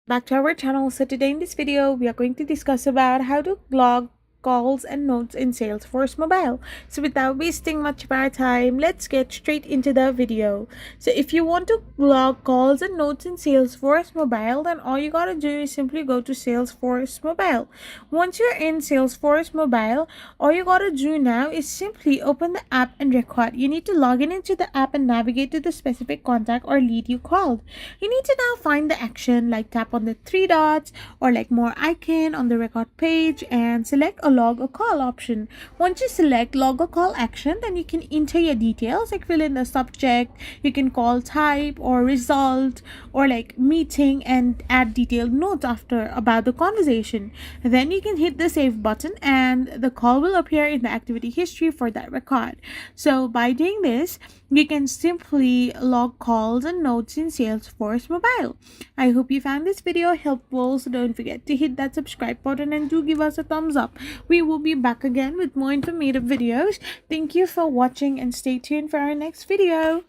Back to our channel. So today in this video we are going to discuss about how to log calls and notes in Salesforce mobile. So without wasting much of our time, let's get straight into the video. So if you want to log calls and notes in Salesforce mobile, then all you gotta do is simply go to Salesforce mobile. Once you're in Salesforce mobile, all you gotta do now is simply open the app and record. You need to log in into the app and navigate to the specific contact or lead you called. You need to now find the action, like tap on the three dots or like more icon on the record page and select a log or call option. Once you select log or call action, then you can enter your details, like fill in the subject, you can call type or result or like meeting, and add detailed notes after about the conversation. Then you can hit the save button and the call will appear in the activity history for that record. So by doing this, you can simply log calls and notes in Salesforce mobile. I hope you found this video helpful, so don't forget to hit that subscribe button and do give us a thumbs up. We will be back again with more informative videos. Thank you for watching and stay tuned for our next video.